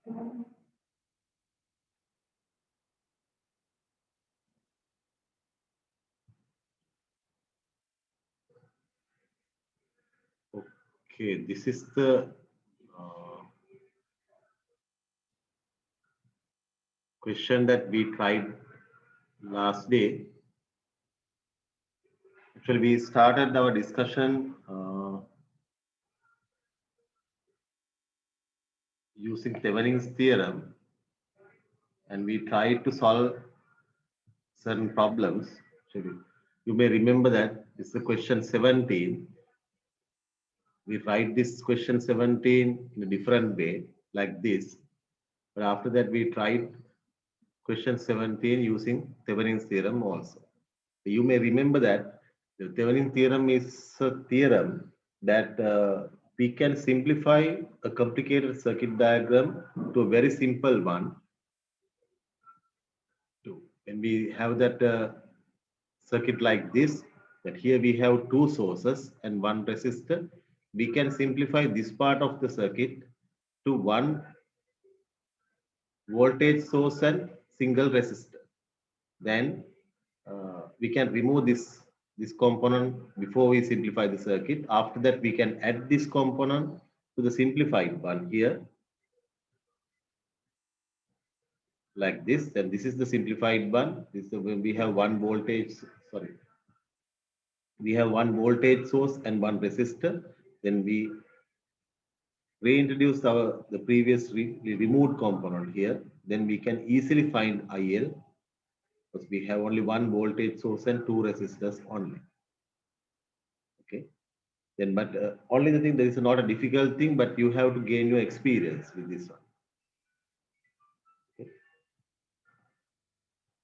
Okay, this is the uh, question that we tried last day. Actually, we started our discussion using Thevenin's theorem, and we tried to solve certain problems. Actually, you may remember that this is the question 17. We write this question 17 in a different way, like this. But after that, we tried question 17 using Thevenin's theorem also. You may remember that the Thevenin theorem is a theorem that we can simplify a complicated circuit diagram to a very simple one. When we have that circuit like this, that here we have two sources and one resistor, we can simplify this part of the circuit to one voltage source and single resistor. Then we can remove this component before we simplify the circuit. After that, we can add this component to the simplified one here, like this. And this is the simplified one. This is when we have one voltage. Sorry, we have one voltage source and one resistor. Then we reintroduce the previous removed component here. Then we can easily find IL because we have only one voltage source and two resistors only. Okay. Then, but only the thing, there is not a difficult thing, but you have to gain your experience with this one. Okay.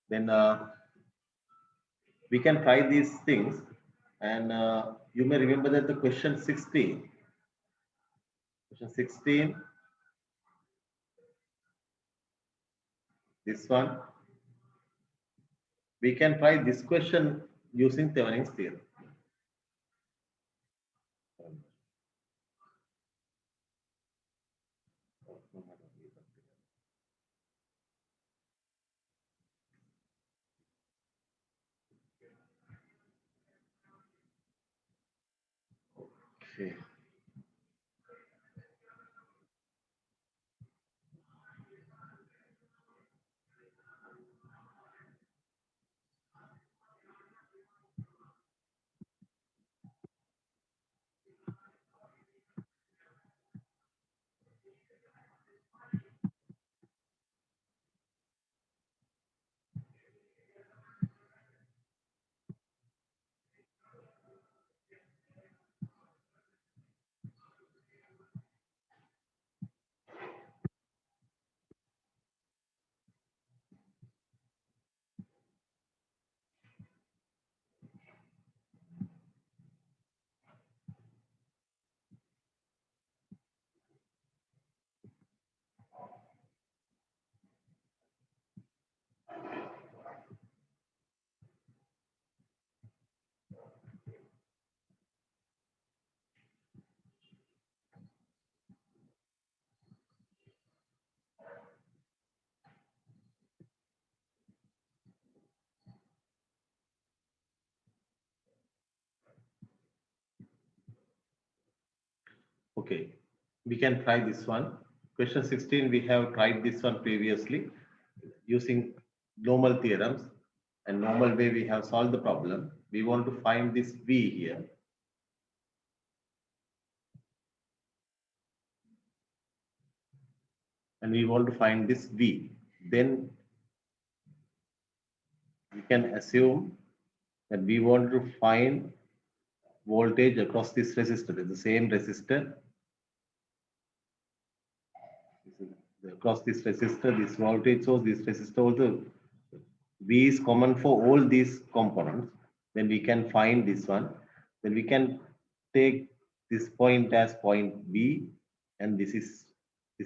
Then we can try these things, and you may remember that the question 16. Question 16. This one. We can try this question using Thevenin's theorem. Okay. Okay, we can try this one. Question 16, we have tried this one previously using normal theorems, and normal way we have solved the problem. We want to find this V here. And we want to find this V. Then we can assume that we want to find voltage across this resistor. It's the same resistor. Across this resistor, this voltage source, this resistor also. V is common for all these components. Then we can find this one. Then we can take this point as point B, and this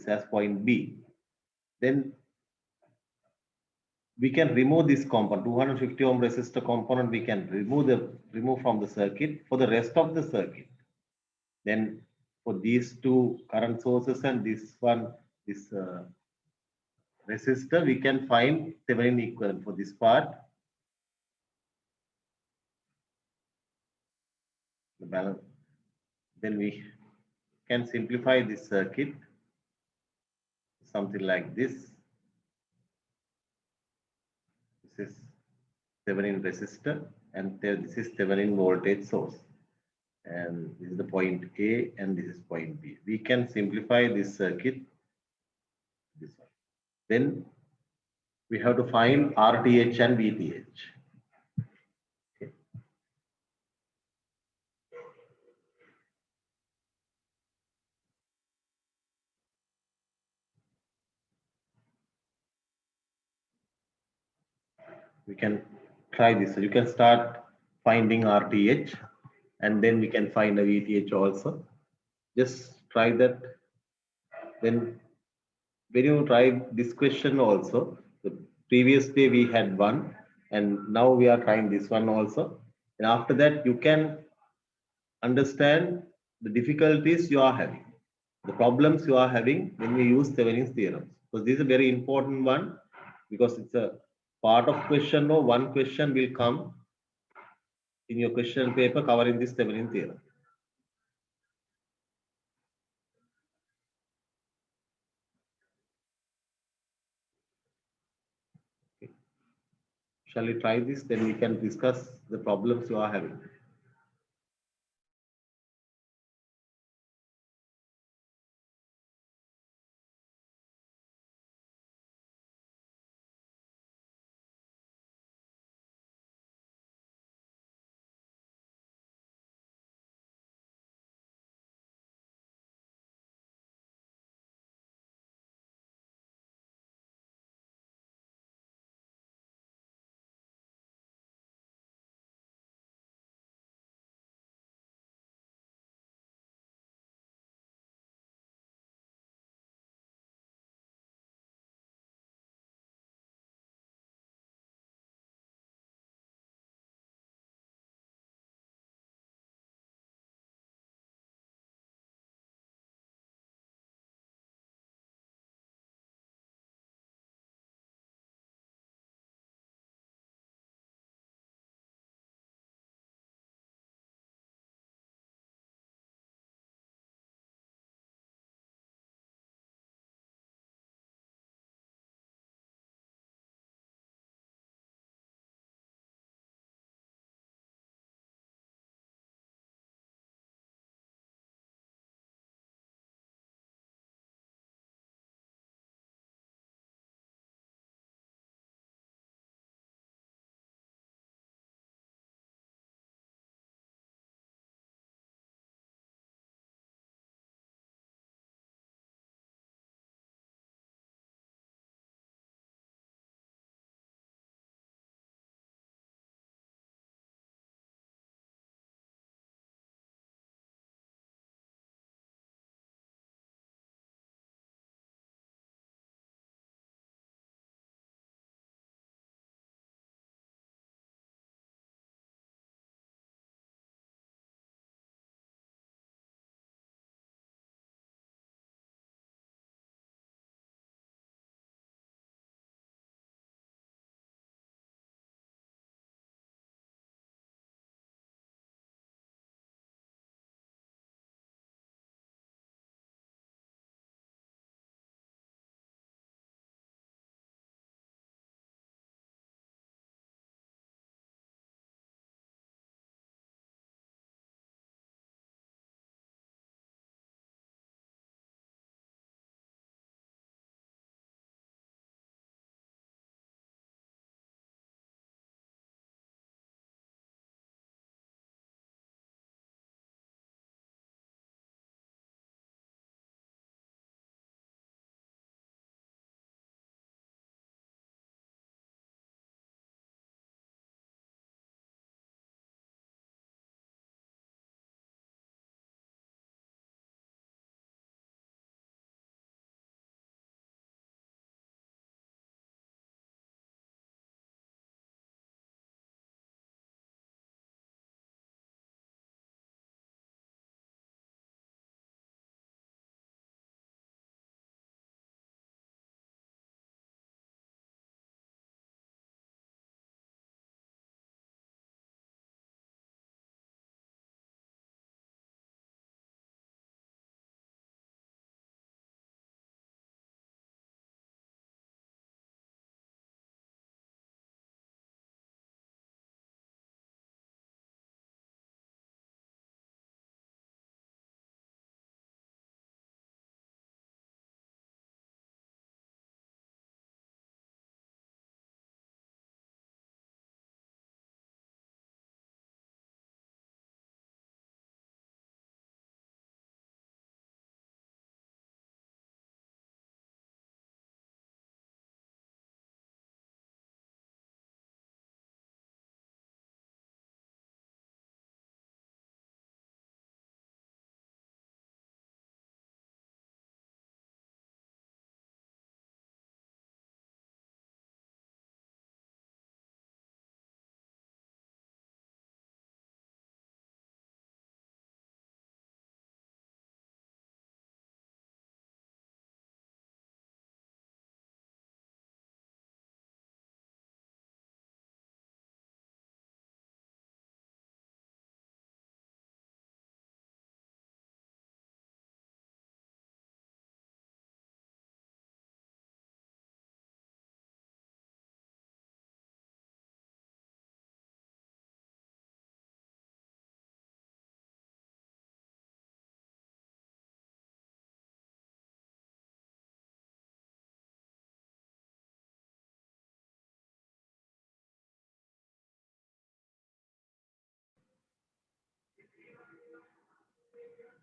as point B. Then we can remove this component, 250 ohm resistor component. We can remove from the circuit for the rest of the circuit. Then for these two current sources and this one, this resistor, we can find Thevenin equivalent for this part. The balance. Then we can simplify this circuit, something like this. This is Thevenin resistor, and this is Thevenin voltage source. And this is the point A, and this is point B. We can simplify this circuit this one. Then we have to find RTH and VTH. Okay. We can try this. So you can start finding RTH, and then we can find a VTH also. Just try that. Then when you try this question also, the previous day we had one, and now we are trying this one also. And after that, you can understand the difficulties you are having, the problems you are having when we use Thevenin's theorem. Because this is a very important one, because it's a part of question. No, one question will come in your question paper covering this Thevenin theorem. Okay. Shall we try this? Then we can discuss the problems you are having.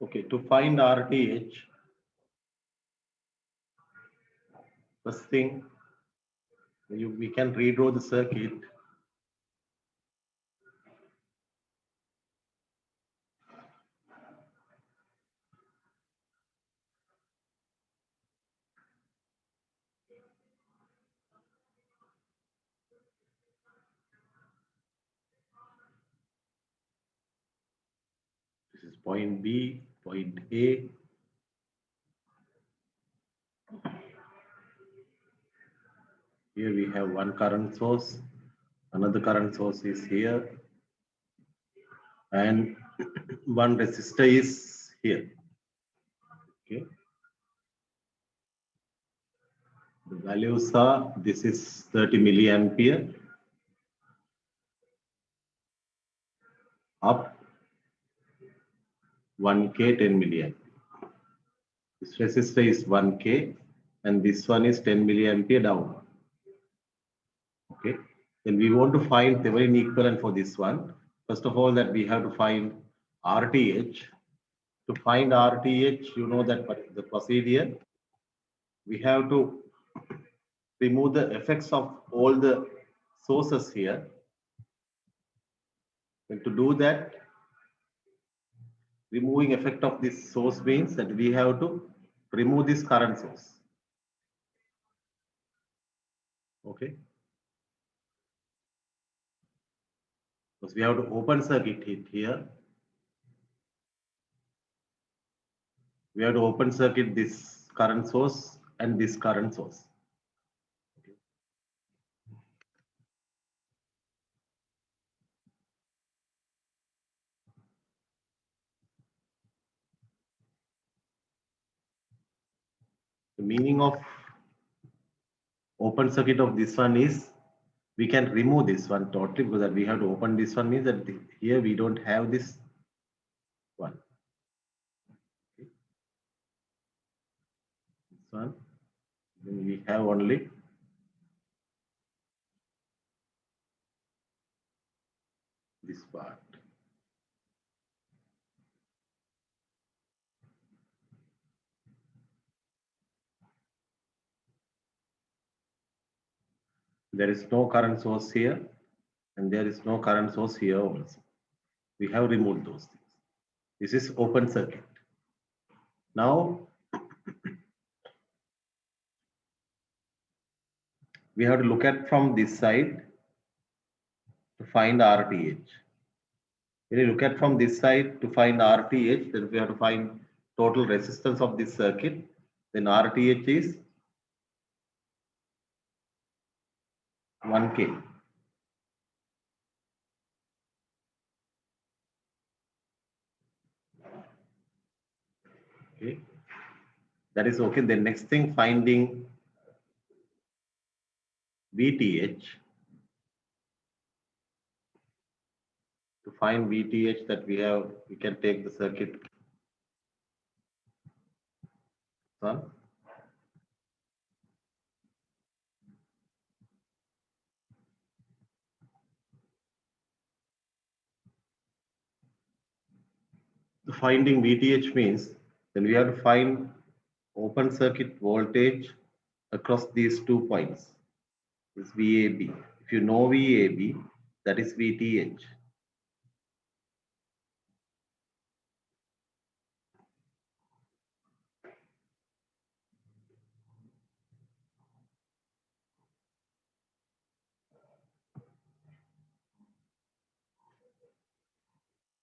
Okay, to find RTH, first thing, we can redraw the circuit. This is point B, point A. Here we have one current source, another current source is here, and one resistor is here. Okay. The values are, this is 30 milliampere up 1K 10 milliampere. This resistor is 1K and this one is 10 milliampere down. Okay. Then we want to find Thevenin equivalent for this one. First of all, that we have to find RTH. To find RTH, you know that the procedure, we have to remove the effects of all the sources here. And to do that, removing effect of this source means that we have to remove this current source. Okay. Because we have to open circuit it here. We have to open circuit this current source and this current source. Okay. The meaning of open circuit of this one is we can remove this one totally, because that we have to open this one means that here we don't have this one. Okay. This one, then we have only this part. There is no current source here and there is no current source here also. We have removed those things. This is open circuit. Now we have to look at from this side to find RTH. When you look at from this side to find RTH, then we have to find total resistance of this circuit. Then RTH is 1K. Okay, that is okay. The next thing, finding VTH. To find VTH, that we can take the circuit. Son. Finding VTH means then we have to find open circuit voltage across these 2 points. This VAB. If you know VAB, that is VTH.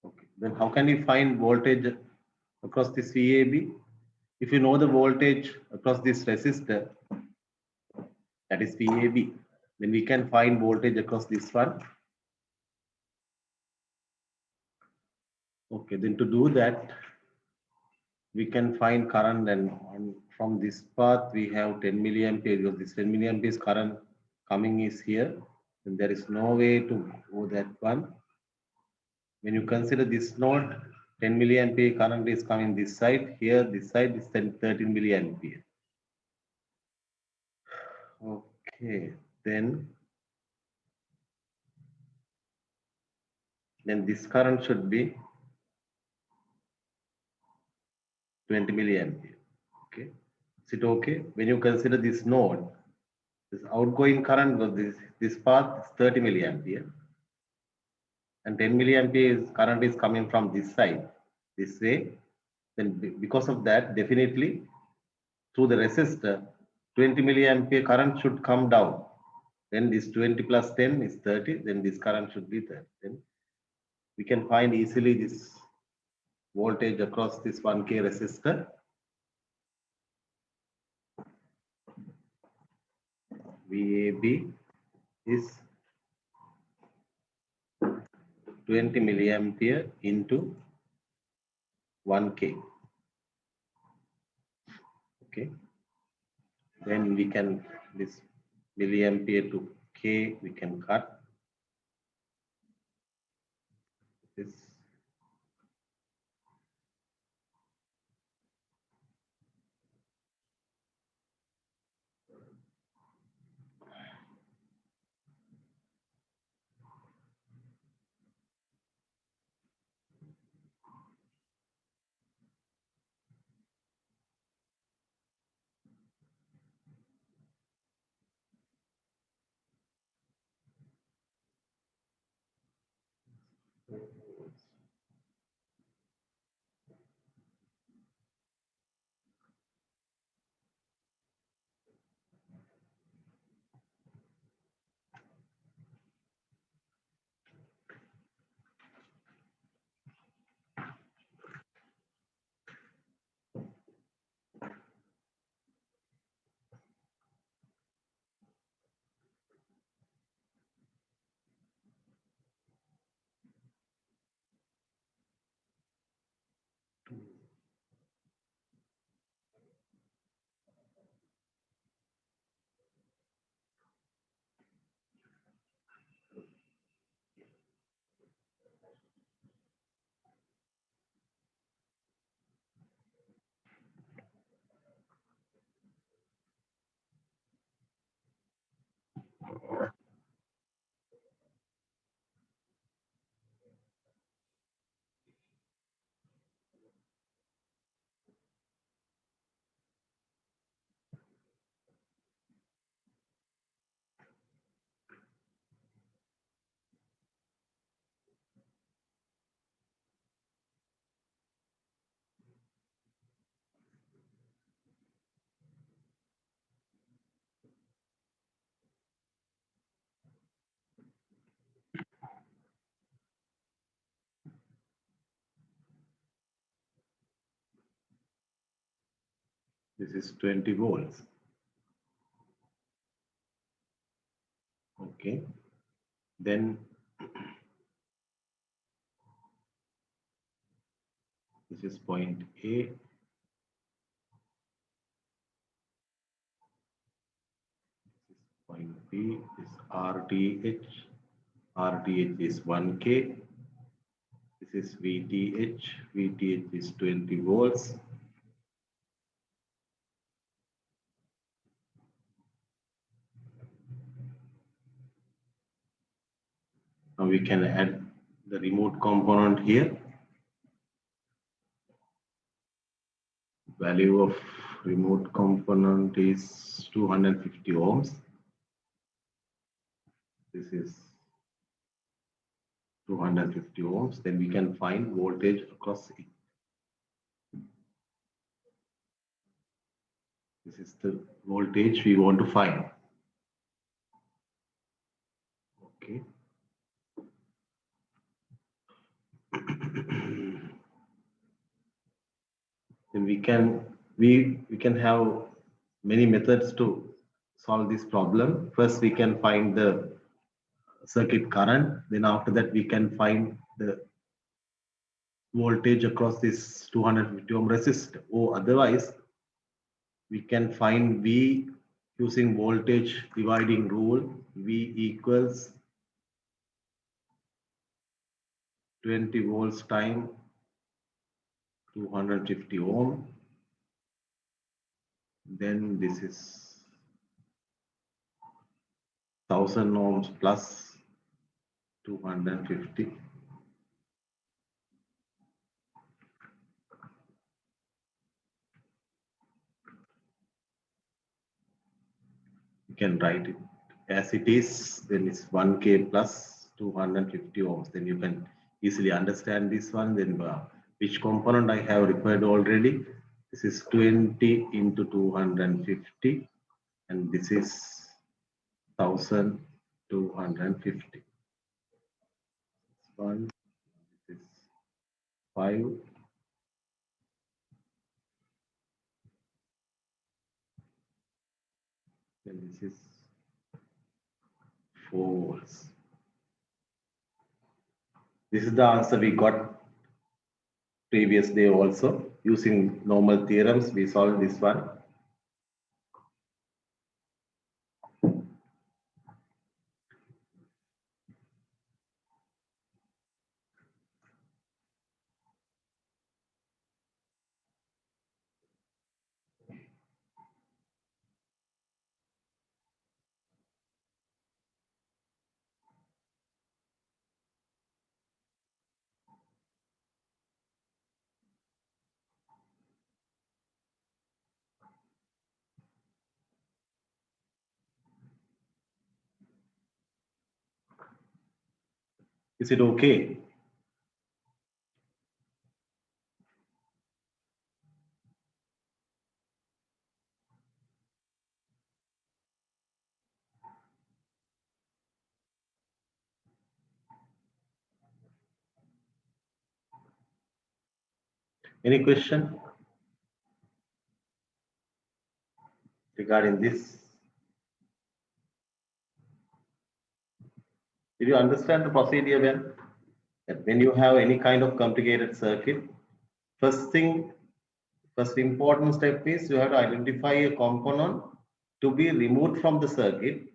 Okay. Then how can you find voltage across this VAB? If you know the voltage across this resistor, that is VAB, then we can find voltage across this one. Okay, then to do that, we can find current, and from this path we have 10 milliampere, because this 10 milliampere current coming is here, and there is no way to go that one. When you consider this node, 10 milliampere current is coming this side, here this side is 13 milliampere. Okay, then this current should be 20 milliampere. Okay. Is it okay? When you consider this node, this outgoing current of this path is 30 milliampere, and 10 milliampere current is coming from this side, this way. Then because of that, definitely through the resistor, 20 milliampere current should come down. Then this 20 plus 10 is 30. Then this current should be 30. Then we can find easily this voltage across this 1K resistor. VAB is 20 milliampere into 1K. Okay. Then we can, this milliampere to K, we can cut this. This is 20 volts. Okay. Then this is point A. This is point B. This is RTH. RTH is 1K. This is VTH. VTH is 20 volts. Now we can add the remote component here. Value of remote component is 250 ohms. This is 250 ohms. Then we can find voltage across it. This is the voltage we want to find. Okay. Then we can have many methods to solve this problem. First, we can find the circuit current. Then after that, we can find the voltage across this 250 ohm resistor. Or otherwise, we can find V using voltage dividing rule. V equals 20 volts times 250 ohm. Then this is 1000 ohms plus 250. You can write it as it is, then it's 1K plus 250 ohms. Then you can easily understand this one. Then which component I have required already. This is 20 into 250 and this is 1250. One, this is 5. Then this is 4 volts. This is the answer we got previous day also. Using normal theorems, we solved this one. Is it okay? Any question regarding this? Did you understand the procedure well? That when you have any kind of complicated circuit, first important step is you have to identify a component to be removed from the circuit.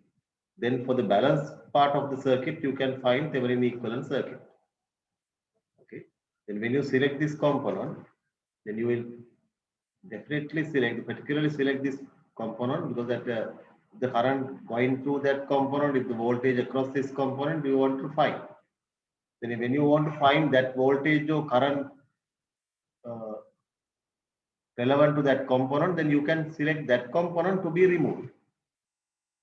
Then for the balance part of the circuit, you can find Thevenin equivalent circuit. Okay. Then when you select this component, then you will definitely particularly select this component because that the current going through that component, if the voltage across this component, you want to find. Then when you want to find that voltage or current relevant to that component, then you can select that component to be removed.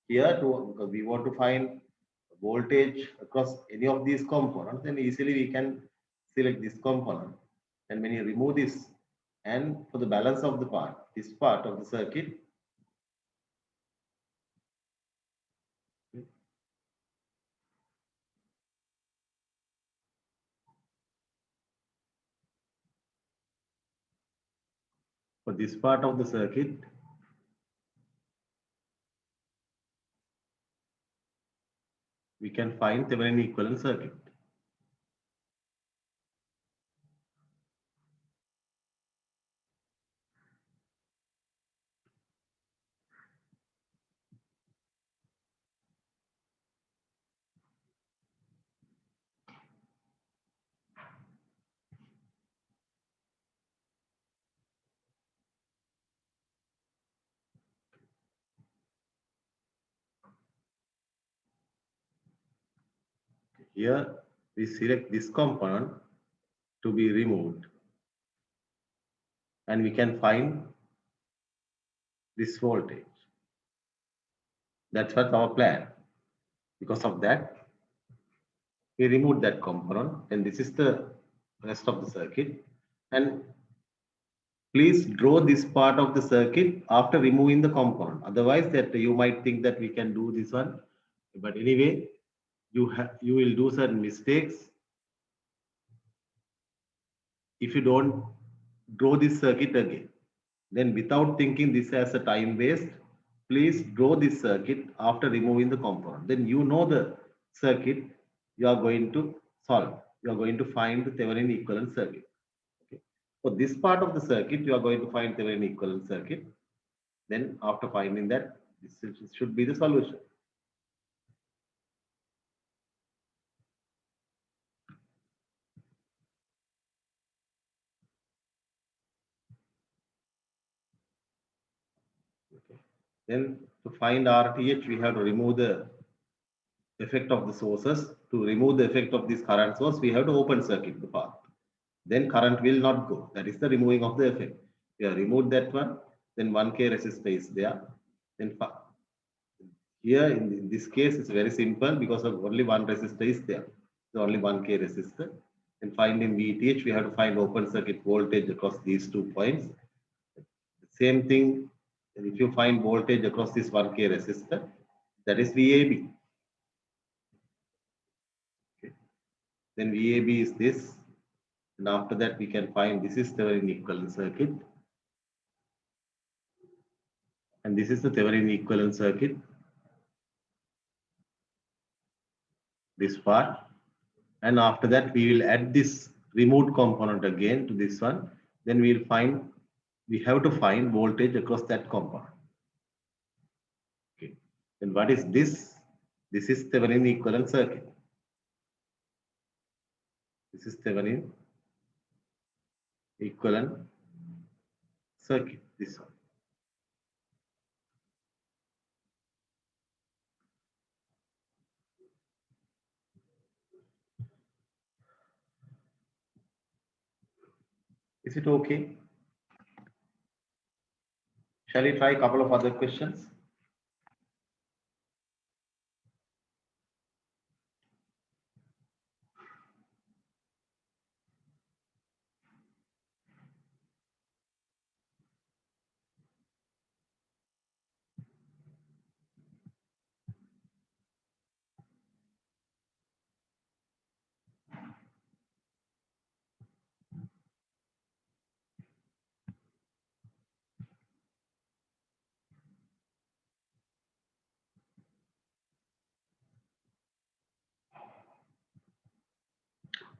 Here, because we want to find voltage across any of these components, then easily we can select this component. And when you remove this, and for the balance of the part, this part of the circuit, for this part of the circuit, we can find Thevenin equivalent circuit. Here, we select this component to be removed, and we can find this voltage. That's what our plan. Because of that, we remove that component, and this is the rest of the circuit. And please draw this part of the circuit after removing the component. Otherwise, that you might think that we can do this one, but anyway, you will do certain mistakes if you don't draw this circuit again. Then, without thinking this as a time waste, please draw this circuit after removing the component. Then you know the circuit you are going to solve. You are going to find the Thevenin equivalent circuit. Okay. For this part of the circuit, you are going to find Thevenin equivalent circuit. Then after finding that, this should be the solution. Okay. Then to find RTH, we have to remove the effect of the sources. To remove the effect of this current source, we have to open circuit the path. Then current will not go. That is the removing of the effect. We have removed that one. Then 1K resistor is there. Then Here in this case, it's very simple because of only one resistor is there. So only 1K resistor. And find in VTH, we have to find open circuit voltage across these 2 points. Same thing, if you find voltage across this 1K resistor, that is VAB. Okay. Then VAB is this. And after that, we can find this is Thevenin equivalent circuit. And this is the Thevenin equivalent circuit. This part. And after that, we will add this removed component again to this one. Then we'll find, we have to find voltage across that component. Okay. Then what is this? This is Thevenin equivalent circuit. This is Thevenin equivalent circuit. This one. Is it okay? Shall we try a couple of other questions?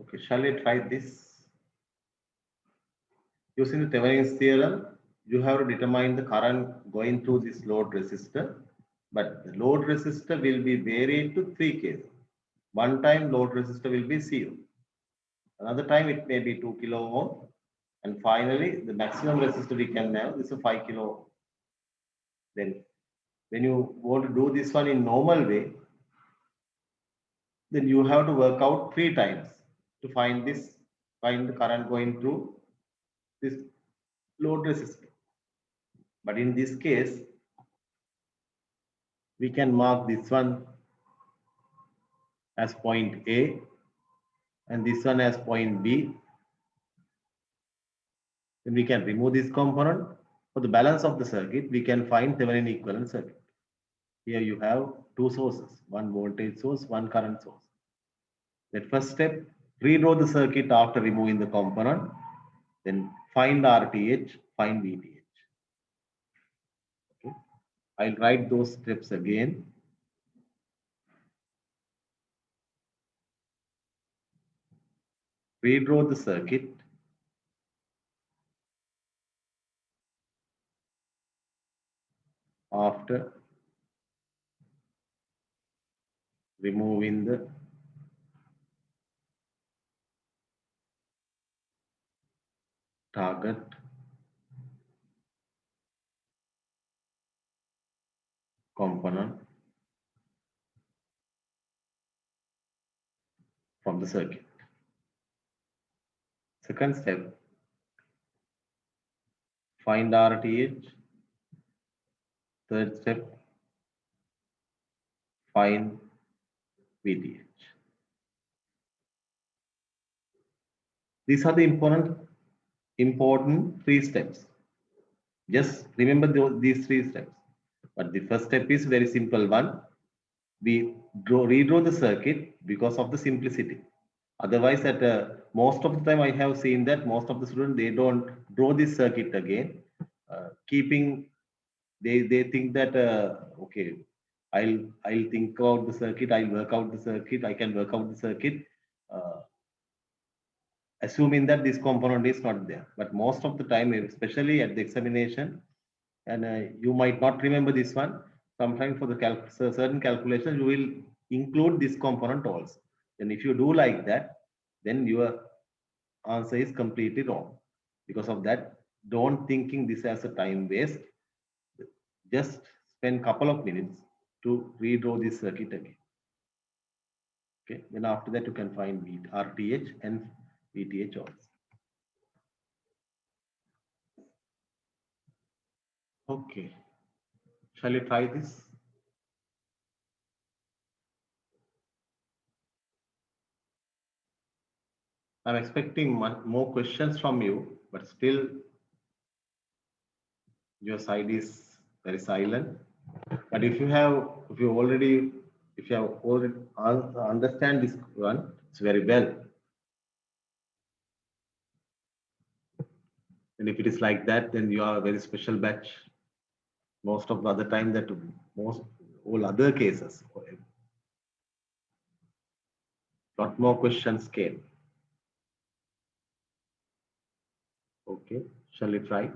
Okay, shall we try this? Using the Thevenin's theorem, you have to determine the current going through this load resistor, but the load resistor will be varied to 3 cases. One time load resistor will be 0. Another time it may be 2 kilo ohm. And finally, the maximum resistor we can have is a 5 kilo ohm. Then when you want to do this one in normal way, then you have to work out 3 times to find the current going through this load resistor. But in this case, we can mark this one as point A and this one as point B. Then we can remove this component. For the balance of the circuit, we can find Thevenin equivalent circuit. Here you have 2 sources, one voltage source, one current source. The first step, redraw the circuit after removing the component. Then find RTH, find VTH. Okay. I'll write those steps again. Redraw the circuit. After removing the target component from the circuit. Second step, find RTH. Third step, find VTH. These are the important 3 steps. Just remember these 3 steps. But the first step is very simple one. We redraw the circuit because of the simplicity. Otherwise, at most of the time, I have seen that most of the students, they don't draw this circuit again, keeping they think that okay, I'll think about the circuit, I'll work out the circuit, I can work out the circuit, assuming that this component is not there. But most of the time, especially at the examination, and you might not remember this one. Sometimes for the certain calculations, you will include this component also. And if you do like that, then your answer is completely wrong. Because of that, don't thinking this as a time waste. Just spend couple of minutes to redraw this circuit again. Okay, then after that you can find RTH and VTH also. Okay, shall we try this? I'm expecting more questions from you, but still your side is very silent. But if you have, if you have already understand this one, it's very well. And if it is like that, then you are a very special batch. Most of the other time that most all other cases, lot more questions came. Okay, shall we try?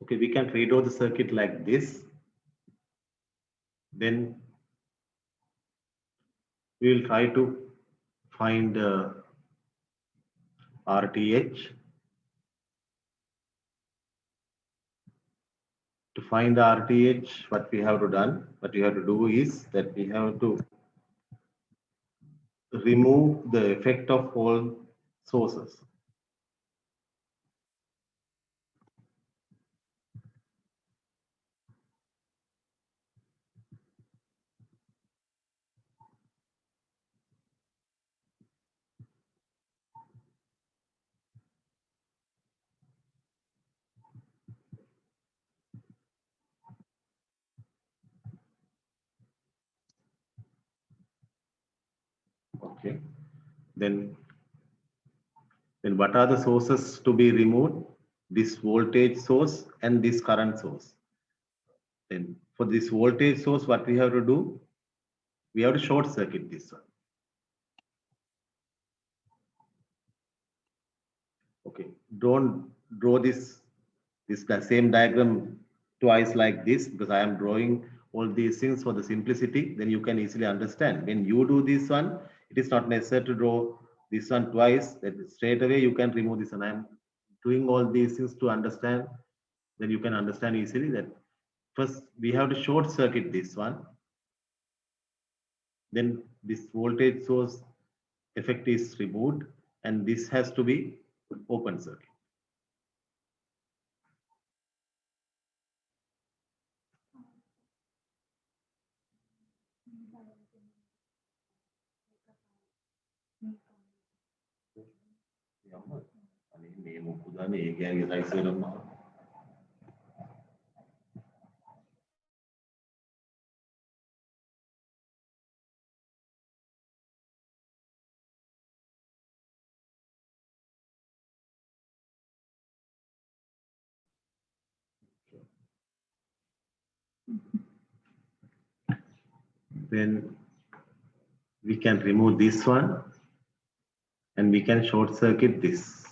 Okay, we can redraw the circuit like this. Then we will try to find RTH. To find the RTH, what we have to do is that we have to remove the effect of all sources. Okay. Then what are the sources to be removed? This voltage source and this current source. Then for this voltage source, what we have to do? We have to short circuit this one. Okay. Don't draw this the same diagram twice like this, because I am drawing all these things for the simplicity. Then you can easily understand. When you do this one, it is not necessary to draw this one twice. That straight away you can remove this. And I am doing all these things to understand. Then you can understand easily that first we have to short circuit this one. Then this voltage source effect is removed, and this has to be open circuit. Then we can remove this one and we can short circuit this.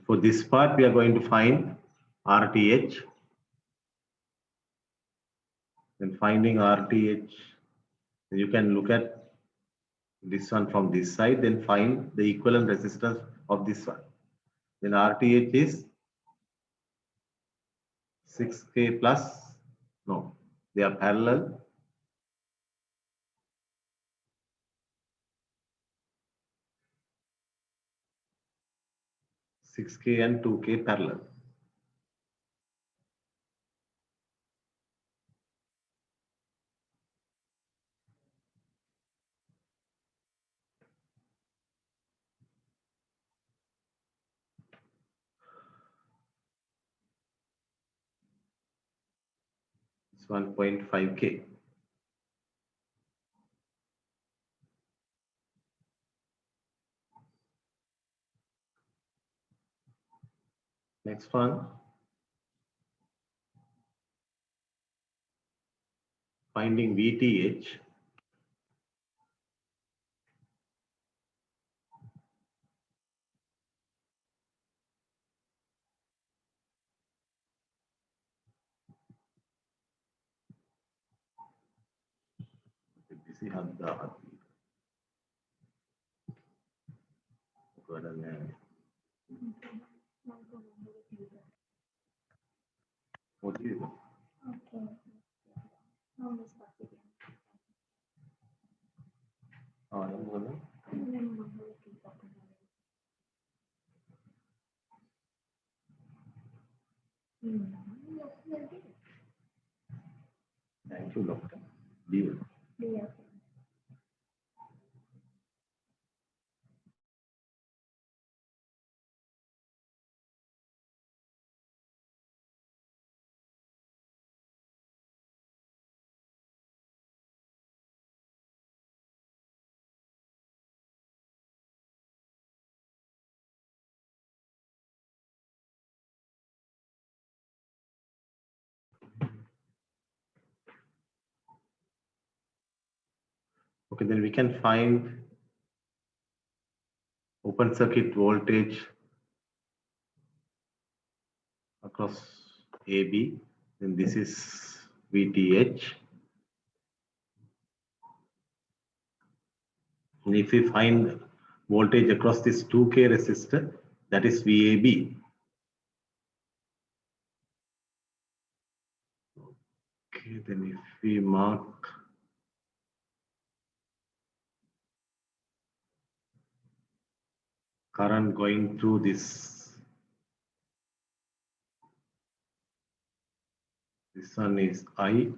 For this part, we are going to find RTH. Then finding RTH, you can look at this one from this side, then find the equivalent resistance of this one. Then RTH is 6K plus, no, they are parallel. 6K and 2K parallel. It's 1.5K. Next one, finding VTH. What is it? Thank you, doctor. Deal. Okay, then we can find open circuit voltage across AB, then this is VTH. And if we find voltage across this 2K resistor, that is VAB. Okay, then if we mark current going through this one is I.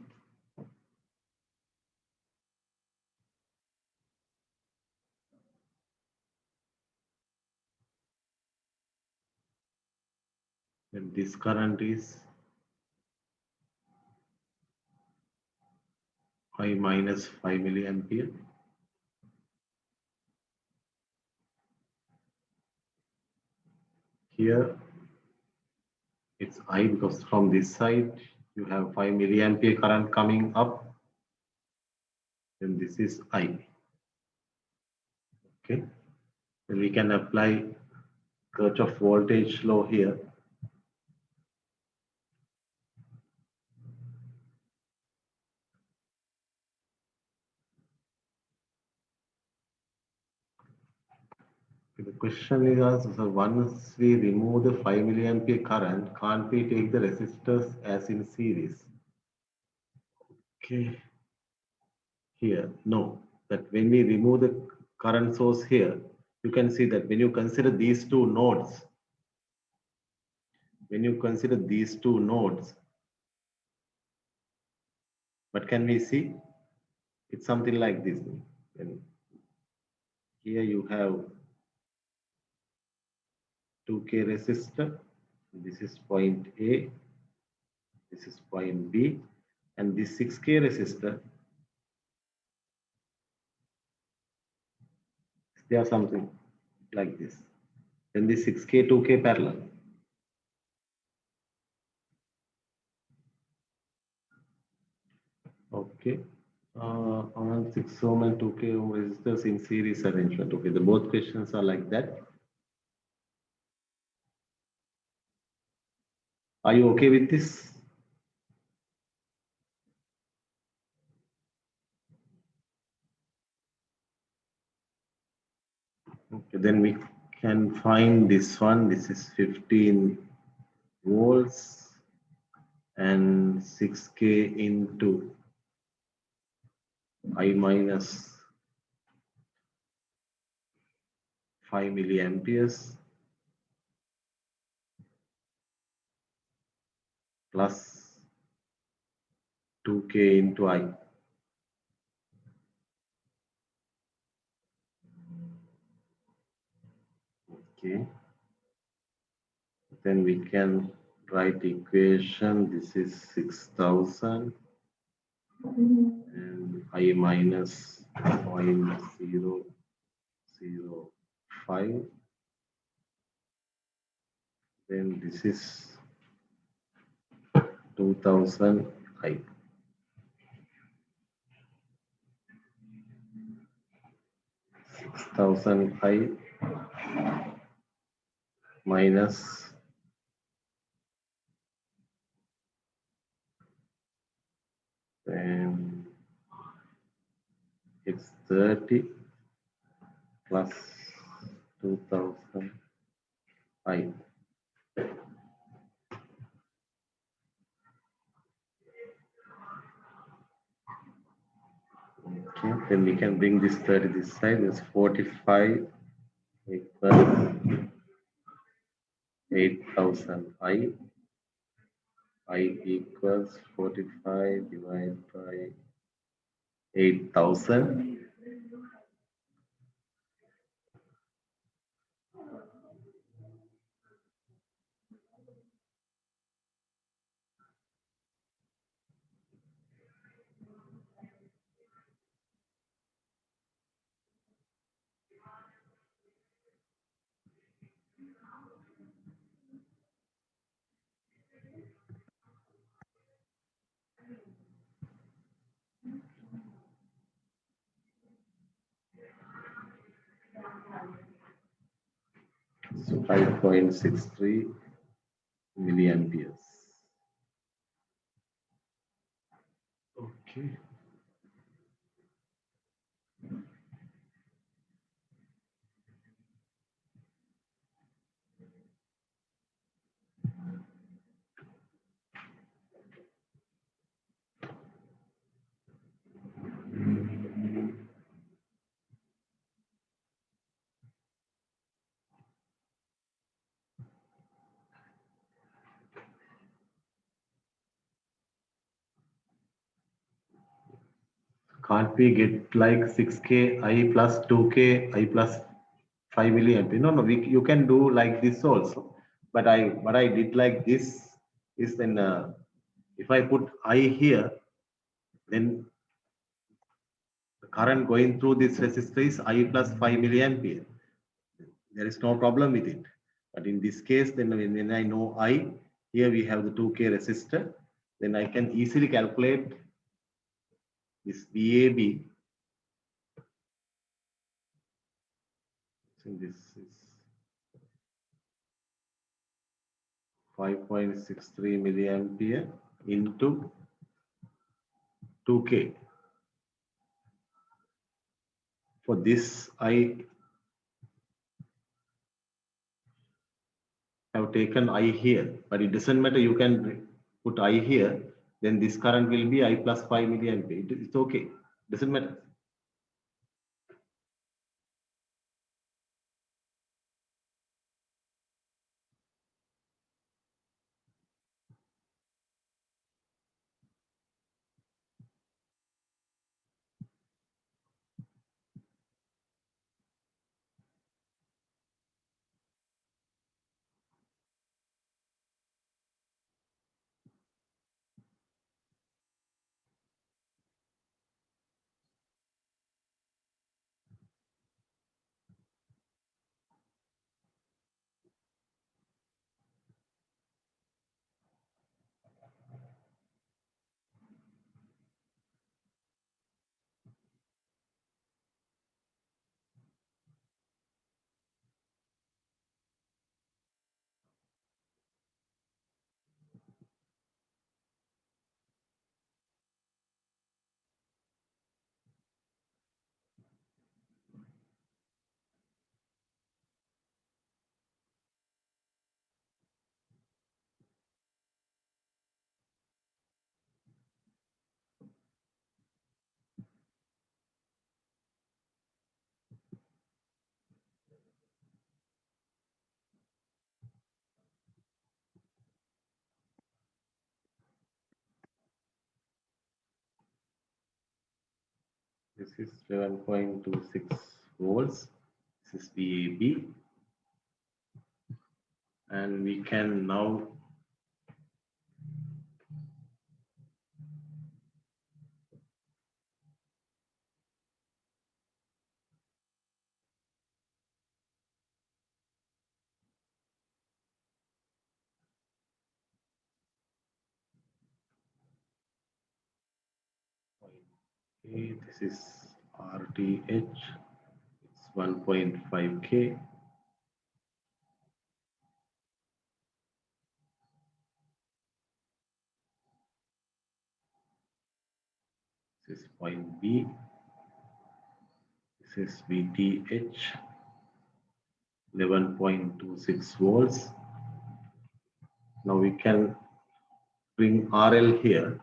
Then this current is I minus 5 milliampere. Here it's I because from this side you have 5 milliampere current coming up. Then this is I. Okay. Then we can apply Kirchhoff voltage law here. The question is asked, so once we remove the 5 milliampere current, can't we take the resistors as in series? Okay. Here, no. That when we remove the current source here, you can see that when you consider these two nodes, what can we see? It's something like this. And here you have 2K resistor. This is point A. This is point B. And this 6K resistor, they are something like this. Then the 6K, 2K parallel. Okay. On 6 ohm and 2K ohm resistors in series arrangement. Okay, the both questions are like that. Are you okay with this? Okay, then we can find this one. This is 15 volts and 6K into I minus 5 milliamperes plus 2K into I. Okay. Then we can write equation. This is 6,000 and I minus 0.005. Then this is 2,000 I. 6,000 I minus then it's 30 plus 2,000 I. Okay, then we can bring this 30 this side. It's 45 equals 8,000 I. I equals 45 divided by 8,000. So 5.63 milliamperes. Okay. Can't we get like 6K I plus 2K I plus 5 milliampere? No, no, you can do like this also. But what I did like this is then if I put I here, then the current going through this resistor is I plus 5 milliampere. There is no problem with it. But in this case, then when I know I, here we have the 2K resistor, then I can easily calculate this VAB. So this is 5.63 milliampere into 2K. For this, I have taken I here, but it doesn't matter. You can put I here, then this current will be I plus 5 milliampere. It's okay. Doesn't matter. This is 11.26 volts. This is VAB. And we can now this is RTH. It's 1.5K. This is point B. This is VTH. 11.26 volts. Now we can bring RL here.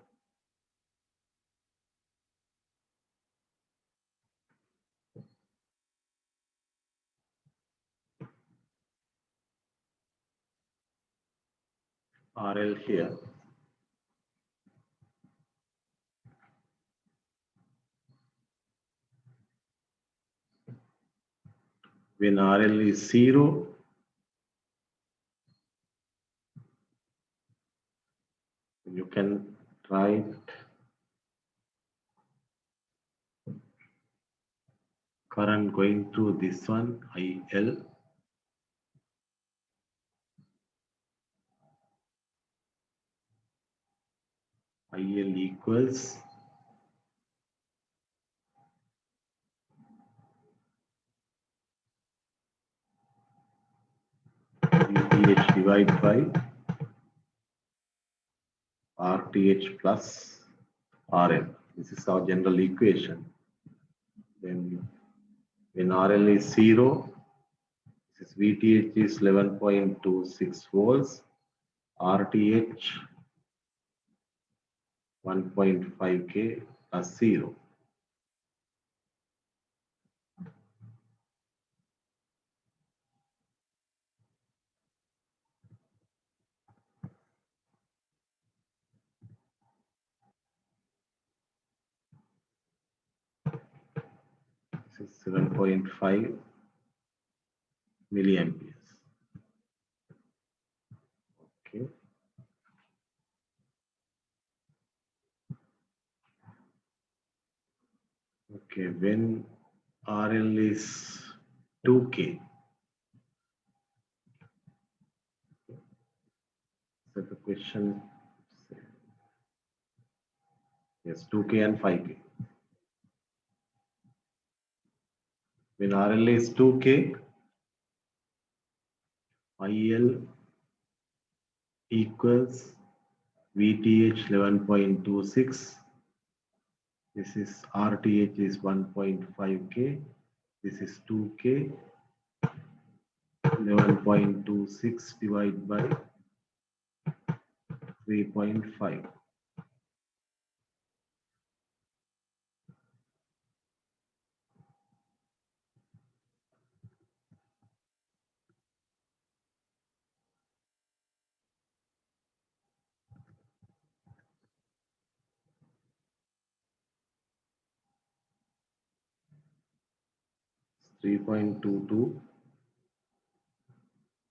RL here. When RL is 0, you can write current going through this one, IL. IL equals VTH divided by RTH plus RL. This is our general equation. Then when RL is 0, this is VTH is 11.26 volts, RTH 1.5K plus 0. This is 7.5 milliamperes. Okay. Okay, when RL is 2K, so the question, yes, 2K and 5K. When RL is 2K, IL equals VTH 11.26. This is RTH is 1.5K. This is 2K. 11.26 divided by 3.5. Three 3.22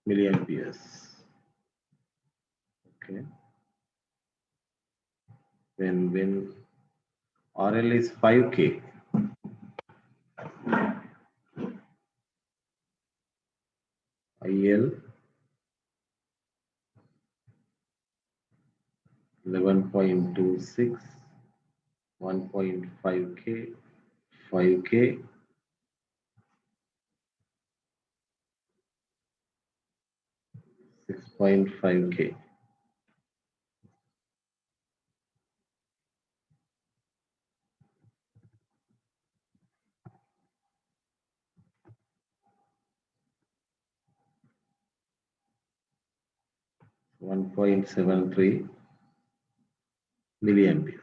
milliamperes. Okay. Then when RL is 5K, IL 11.26, 1.5K, 5K, 6.5K. $1.73 milliamperes.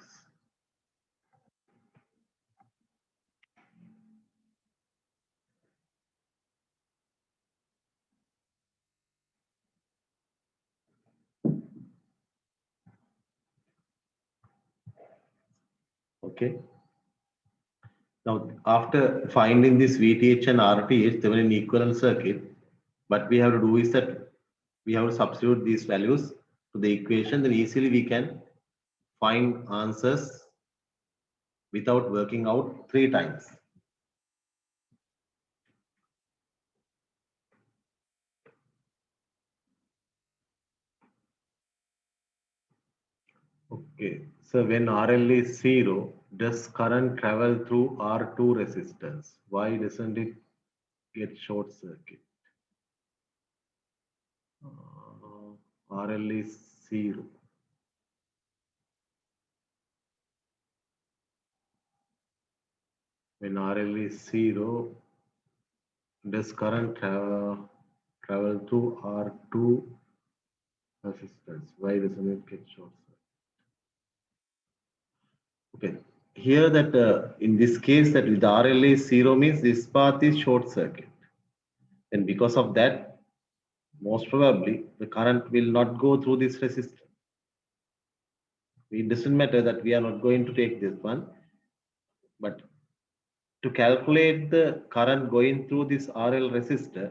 Okay. Now, after finding this VTH and RTH, they were in equivalent circuit. What we have to do is that we have to substitute these values to the equation. Then easily we can find answers without working out 3 times. Okay, so when RL is 0, does current travel through R2 resistance? Why doesn't it get short circuit? RL is 0. When RL is 0, does current travel through R2 resistance? Why doesn't it get short circuit? Okay, here that in this case that with RL is 0 means this path is short circuit. And because of that, most probably the current will not go through this resistor. It doesn't matter that we are not going to take this one, but to calculate the current going through this RL resistor,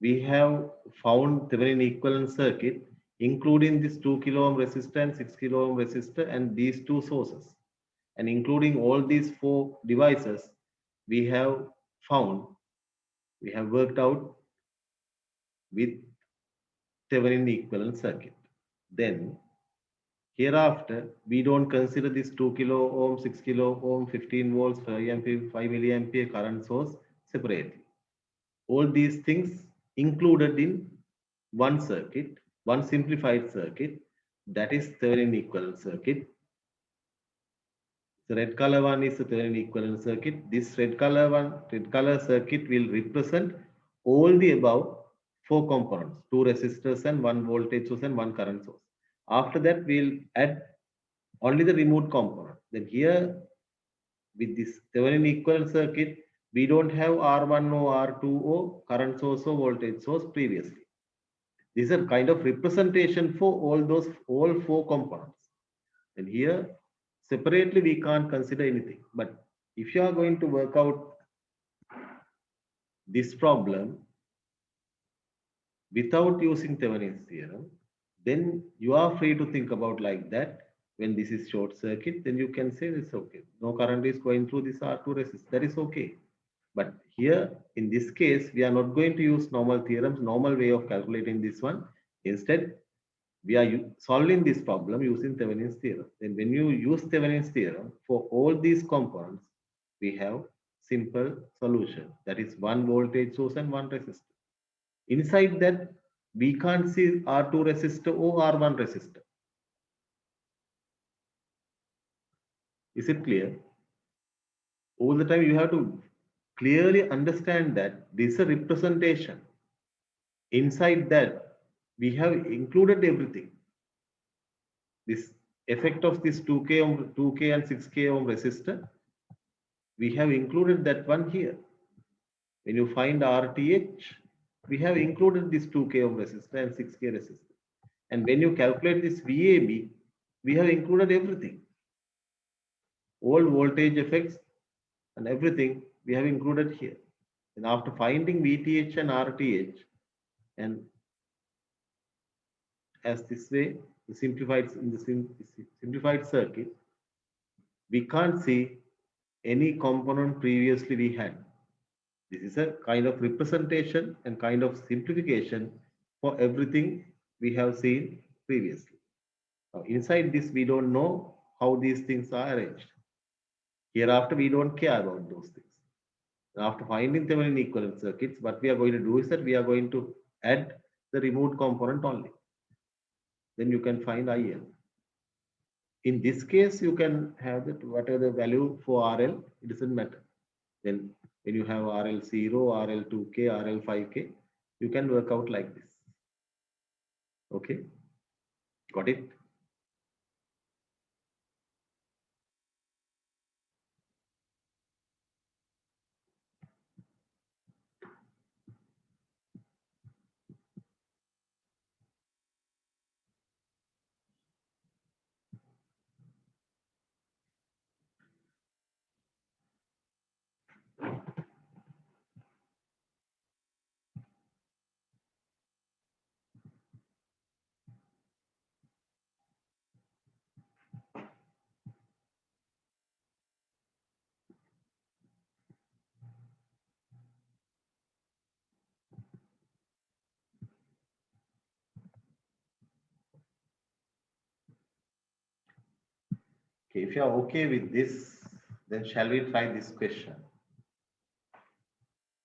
we have found Thevenin equivalent circuit, including this 2 kilo ohm resistor and 6 kilo ohm resistor and these 2 sources. And including all these 4 devices, we have worked out with Thevenin equivalent circuit. Then hereafter, we don't consider this 2 kilo ohm, 6 kilo ohm, 15 volts, 5 milliampere current source separately. All these things included in one circuit, one simplified circuit. that is Thevenin equivalent circuit. The red color one is the Thevenin equivalent circuit. This red color circuit will represent all the above four components, two resistors and one voltage source and one current source. After that, we'll add only the removed component. Then here, with this Thevenin equivalent circuit, we don't have R1 or R2 or current source or voltage source previously. These are kind of representation for all four components. And here, separately, we can't consider anything. But if you are going to work out this problem without using Thevenin's theorem, then you are free to think about like that. When this is short circuit, then you can say this okay. No current is going through this R2 resistor. That is okay. But here, in this case, we are not going to use normal theorems, normal way of calculating this one. Instead, we are solving this problem using Thevenin's theorem. Then when you use Thevenin's theorem for all these components, we have simple solution. That is one voltage source and one resistor. Inside that, we can't see R2 resistor or R1 resistor. Is it clear? All the time you have to clearly understand that this is a representation. Inside that, we have included everything. This effect of this 2K and 6K ohm resistor, we have included that one here. When you find RTH, we have included this 2K ohm resistor and 6K resistor. And when you calculate this VAB, we have included everything. All voltage effects and everything we have included here. And after finding VTH and RTH, and as this way, the simplified circuit, we can't see any component previously we had. This is a kind of representation and kind of simplification for everything we have seen previously. Now, inside this, we don't know how these things are arranged. Hereafter, we don't care about those things. After finding Thevenin equivalent circuits, what we are going to do is that we are going to add the removed component only. Then you can find IL. In this case, you can have that whatever the value for RL, it doesn't matter. Then when you have RL0, RL2K, RL5K, you can work out like this. Okay, got it? Okay, if you are okay with this, then shall we try this question?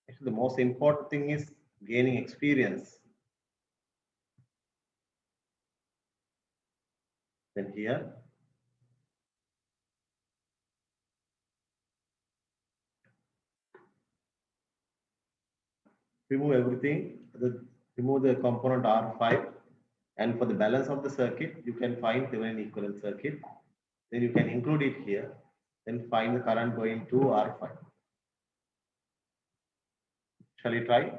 Actually, the most important thing is gaining experience. Then here, remove everything, remove the component R5, and for the balance of the circuit, you can find Thevenin equivalent circuit. Then you can include it here, then find the current going to R5. Shall we try?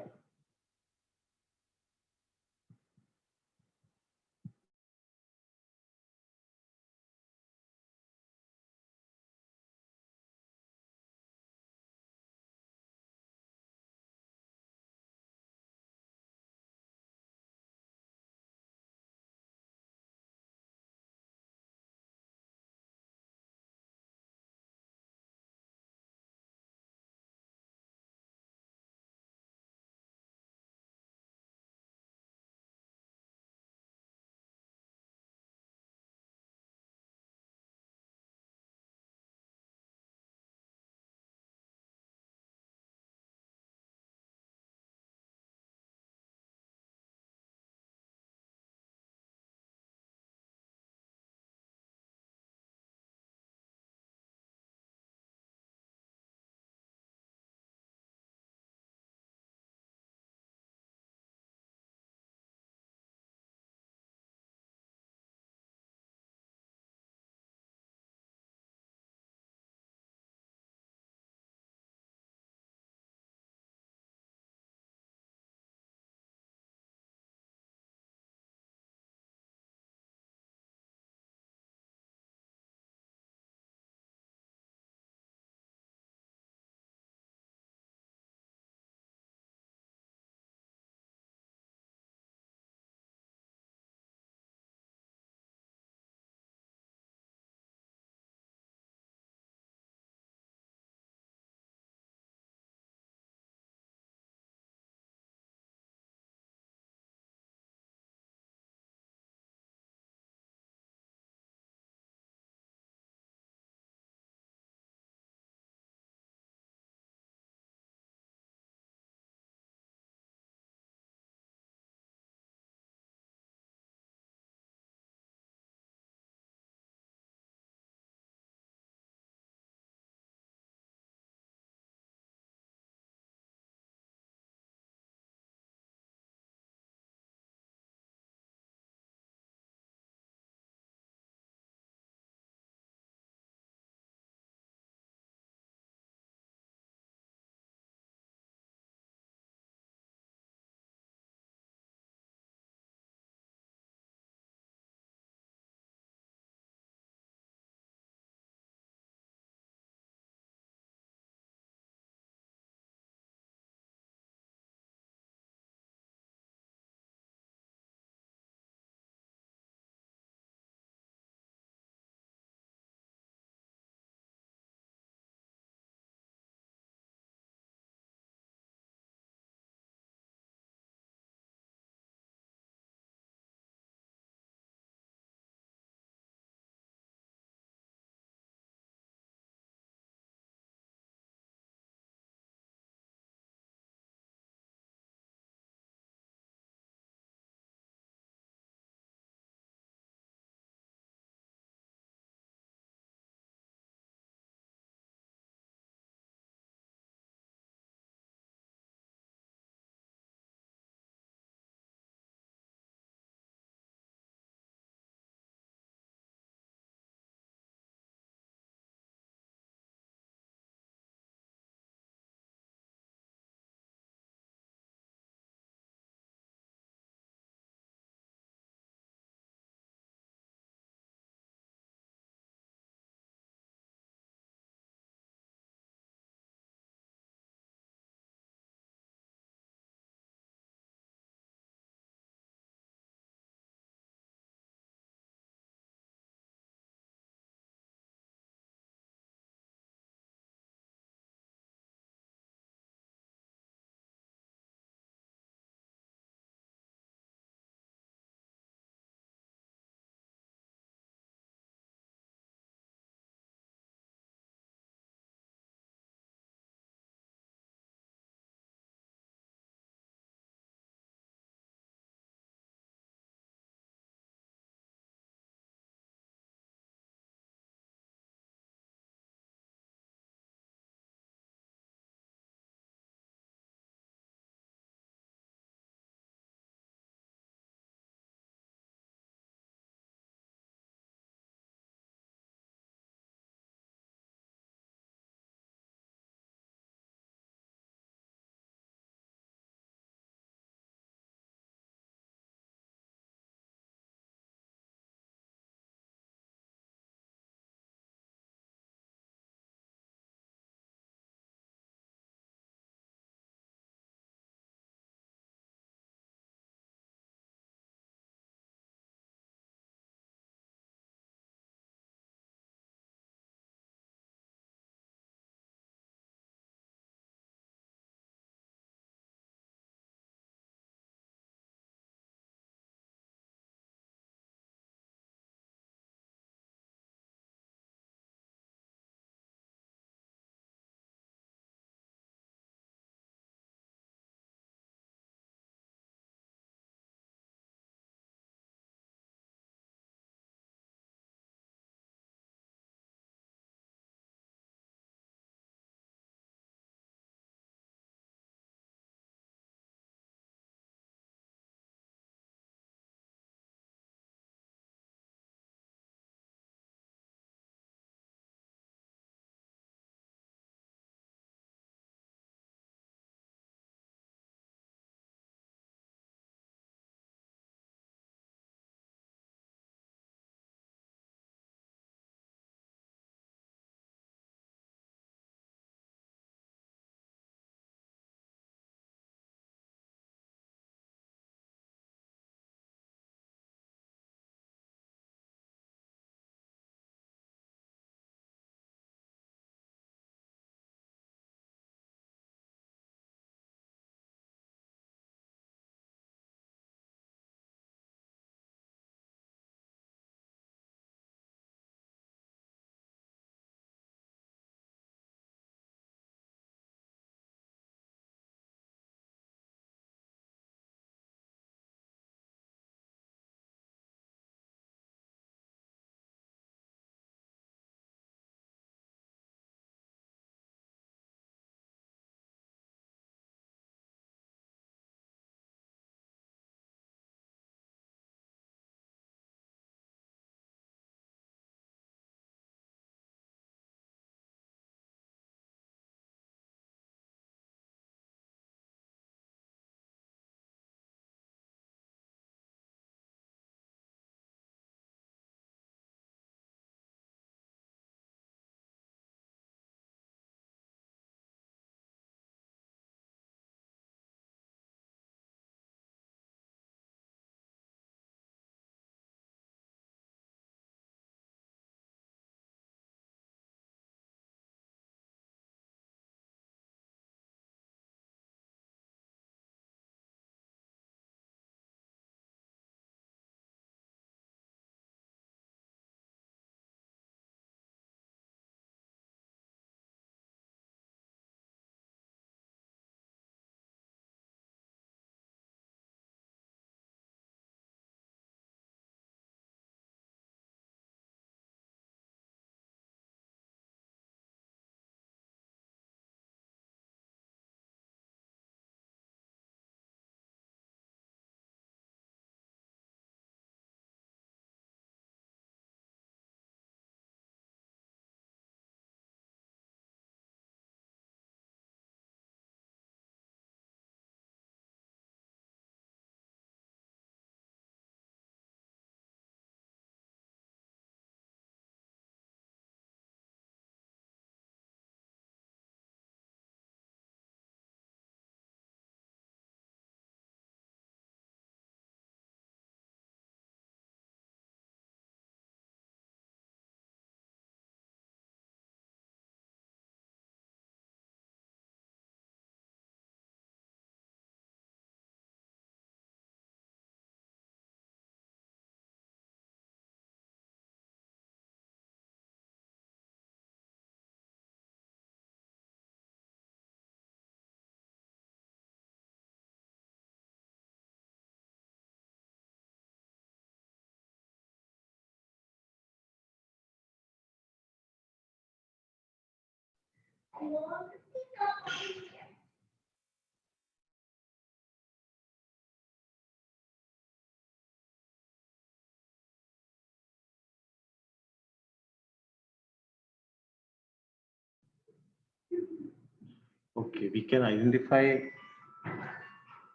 Okay, we can identify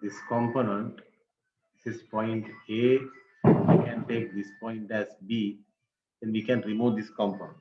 this component. This is point A. We can take this point as B. Then we can remove this component.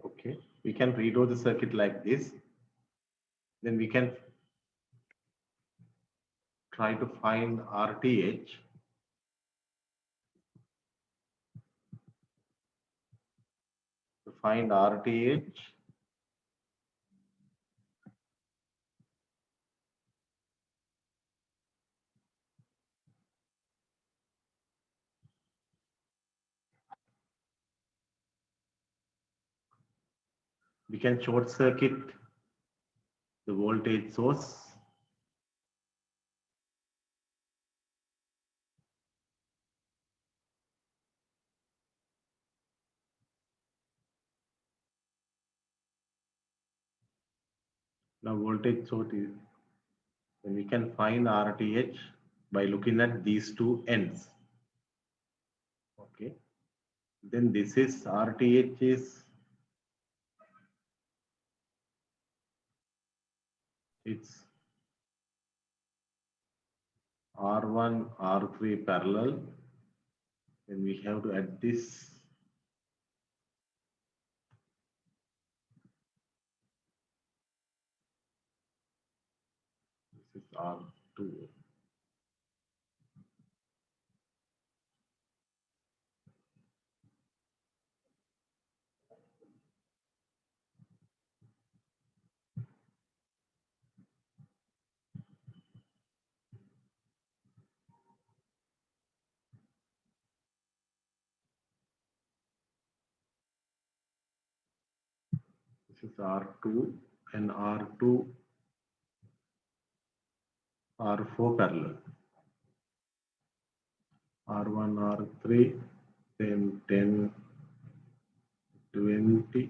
Okay, we can redraw the circuit like this. Then we can try to find RTH. To find RTH, we can short circuit the voltage source. Now voltage source is, then we can find RTH by looking at these two ends. Okay, then this is RTH is, it's R1, R3 parallel. Then we have to add this. This is R2. This is R2 and R2, R4 parallel. R1, R3, then 10, 20,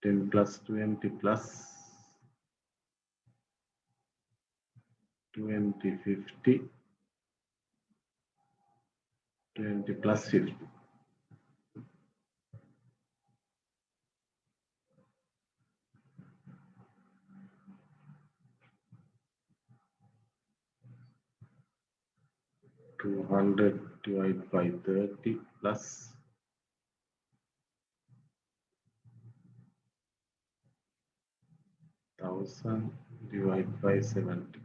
10 plus 20 plus 20, 50, 20 plus 50. Two hundred divided by 30 plus 1000 divided by 70.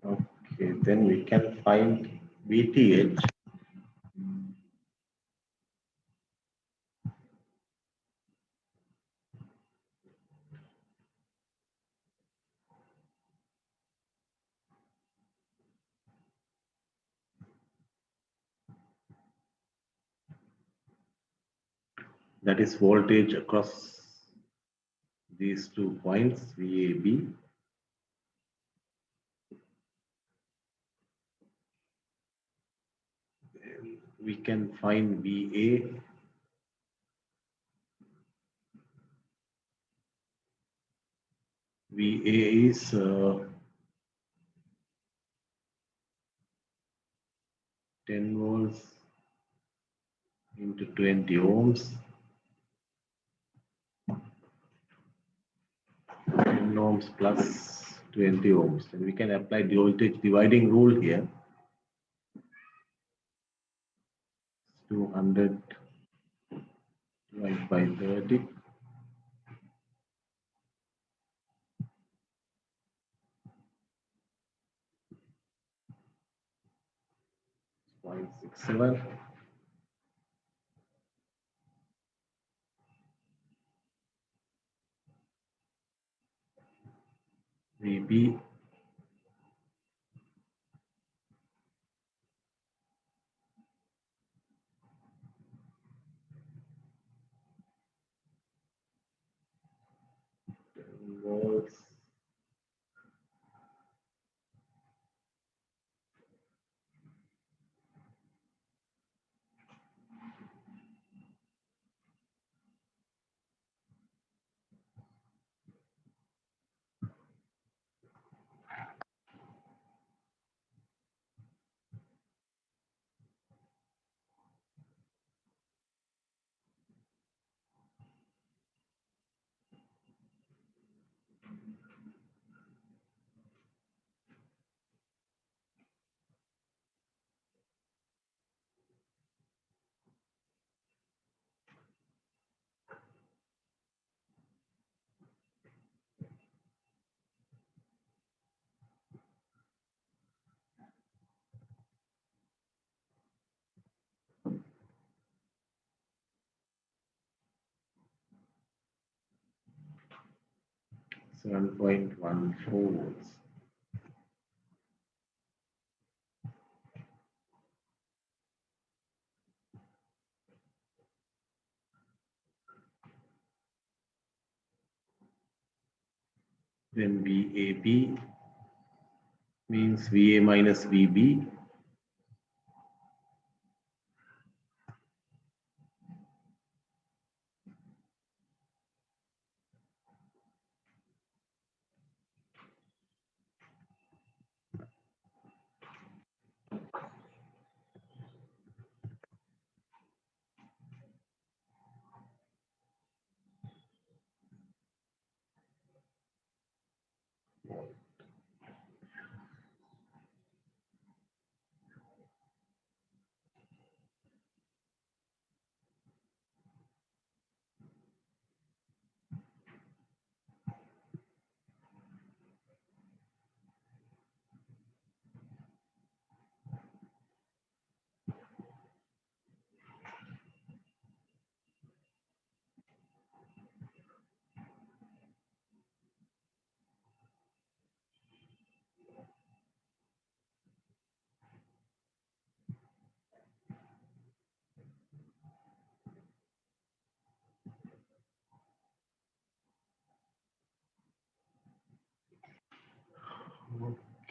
Okay, then we can find VTH. That is voltage across these 2 points, VAB. We can find VA. VA is 10 volts into 20 ohms. 10 ohms plus 20 ohms. And we can apply the voltage dividing rule here. 200 divided by 30. 0.67. VB volts. .14 volts. Then VAB means VA minus VB.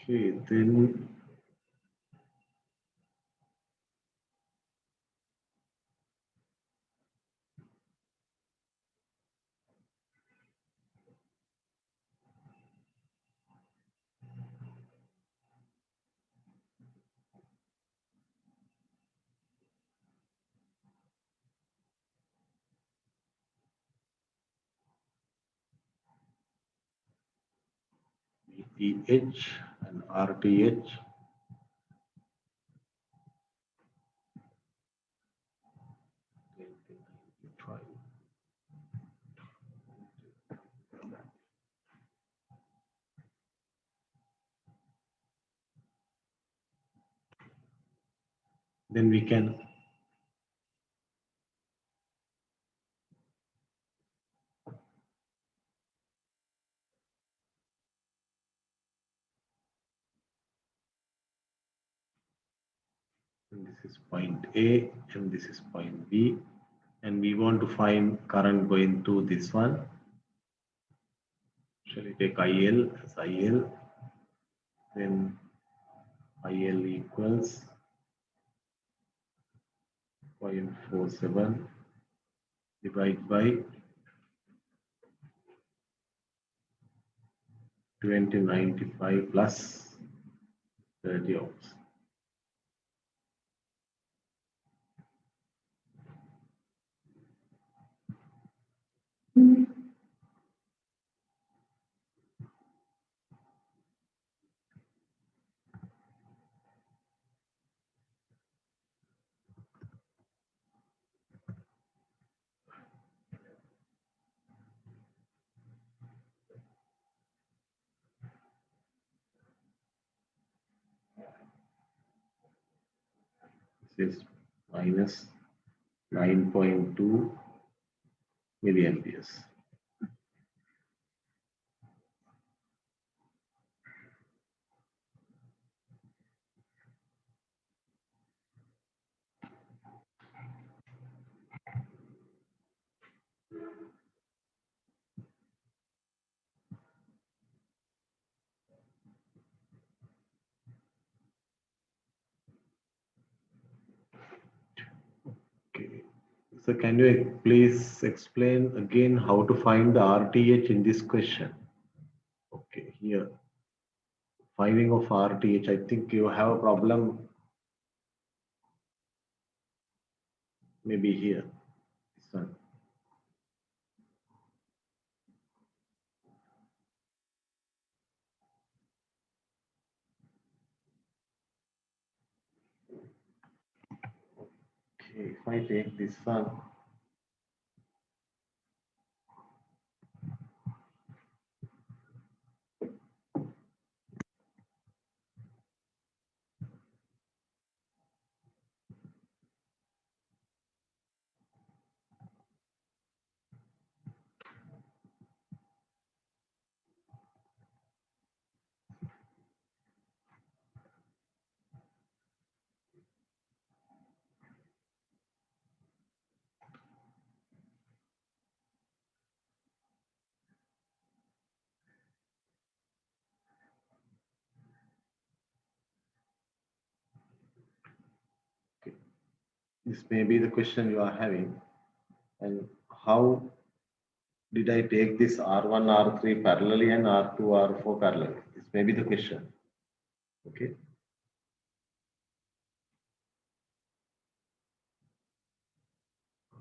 Okay, then VTH and RTH. Then we can and this is point A and this is point B, and we want to find current going to this one. Shall we take IL as IL? Then IL equals 0.47 divided by 2095 plus 30 ohms. This is minus 9.2 milliamperes. Okay. So can you please explain again how to find the RTH in this question? Okay, here finding of RTH. I think you have a problem maybe here. This one. Okay, if I take this one, This may be the question you are having. And how did I take this R1, R3 parallelly and R2, R4 parallelly? This may be the question. Okay.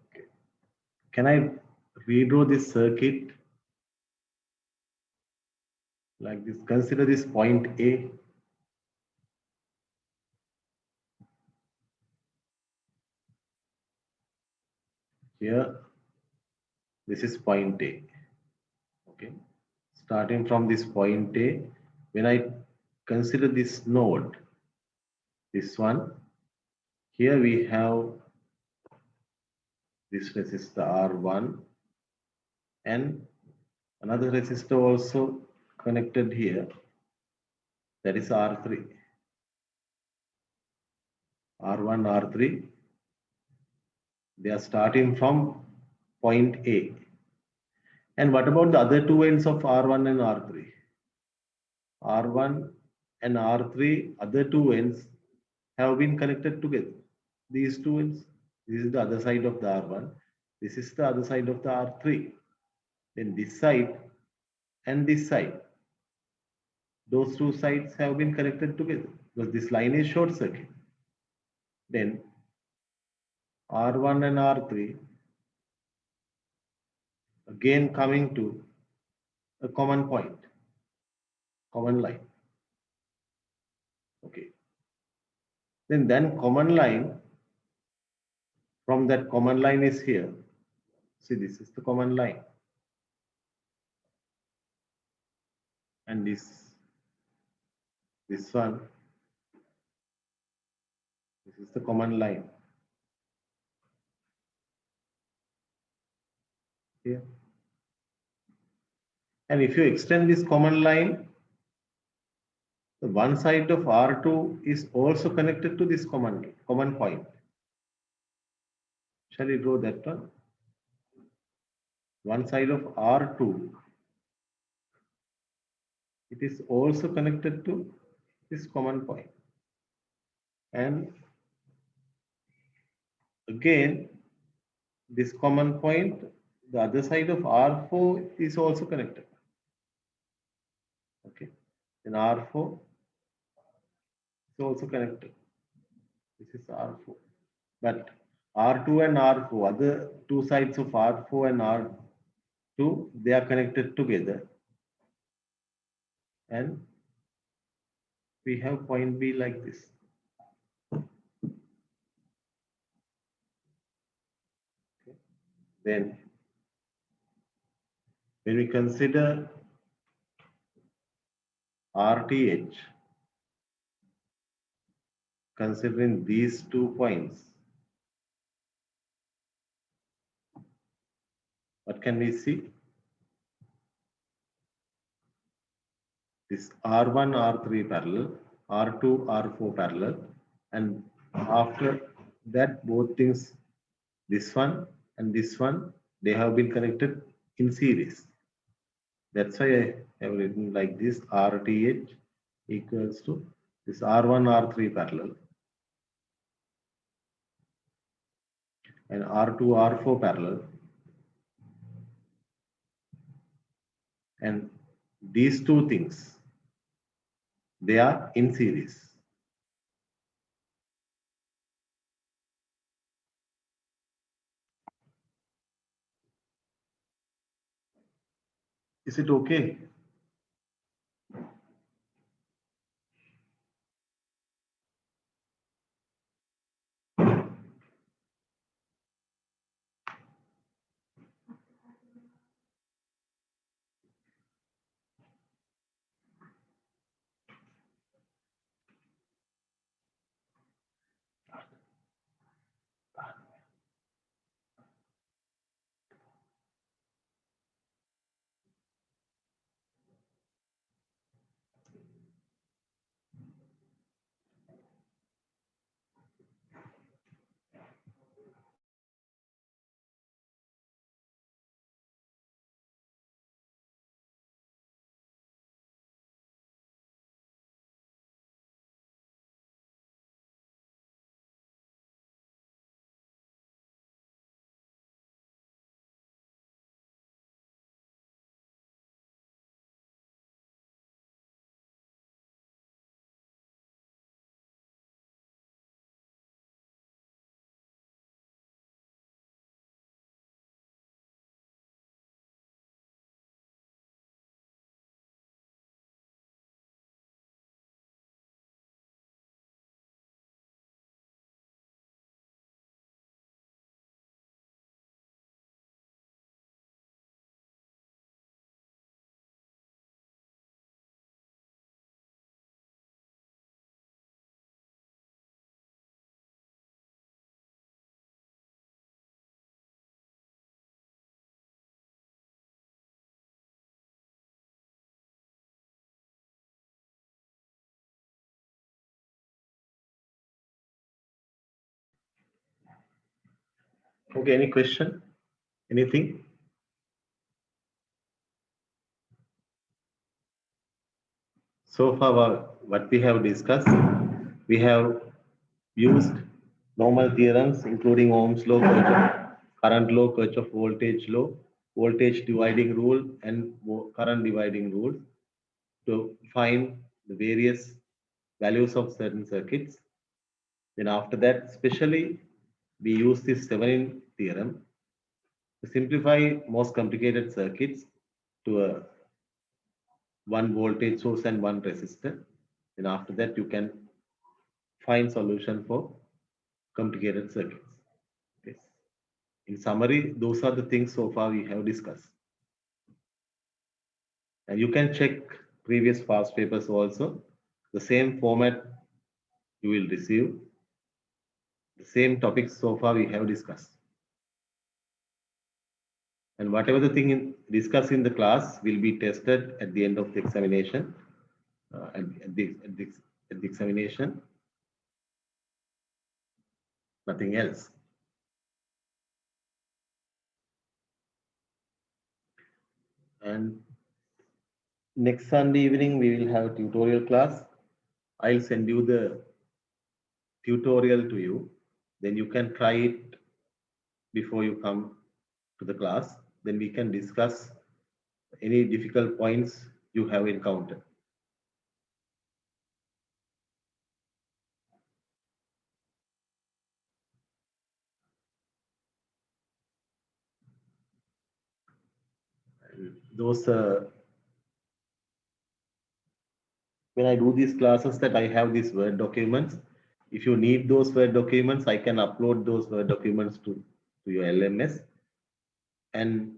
Okay. Can I redraw this circuit like this? Consider this point A. Here, this is point A. Okay. Starting from this point A, when I consider this node, this one, here we have this resistor R1 and another resistor also connected here, that is R3. R1, R3, they are starting from point A. And what about the other two ends of R1 and R3? R1 and R3, other two ends have been connected together. These two ends, this is the other side of the R1, this is the other side of the R3. Then this side and this side, those two sides have been connected together because this line is short circuit. Then R1 and R3 again coming to a common point, common line. Okay. Then common line, from that common line is here. See, this is the common line. And this one, this is the common line. Here. And if you extend this common line, the one side of R2 is also connected to this common point. Shall we draw that one? One side of R2, it is also connected to this common point. And again, this common point, the other side of R4 is also connected. Okay. Then R4 is also connected. This is R4. But R2 and R4, other two sides of R4 and R2, they are connected together. And we have point B like this. Okay. Then when we consider RTH, considering these 2 points, what can we see? This R1, R3 parallel, R2, R4 parallel, and after that both things, this one and this one, they have been connected in series. That's why I have written like this: RTH equals to this R1, R3 parallel and R2, R4 parallel, and these two things, they are in series. Is it okay? Okay, any question? Anything? So far, what we have discussed, we have used normal theorems, including Ohm's law, Kirchhoff current law, Kirchhoff voltage law, voltage dividing rule, and current dividing rule to find the various values of certain circuits. Then after that, especially, we use this Thevenin theorem to simplify most complicated circuits to a one voltage source and one resistor. Then after that, you can find solution for complicated circuits. Yes. In summary, those are the things so far we have discussed. And you can check previous past papers also. The same format you will receive. The same topics so far we have discussed. And whatever the thing discussed in the class will be tested at the end of the examination. At the examination, nothing else. And next Sunday evening, we will have a tutorial class. I'll send you the tutorial to you. Then you can try it before you come to the class. Then we can discuss any difficult points you have encountered. And those when I do these classes that I have these Word documents. If you need those Word documents, I can upload those Word documents to your LMS and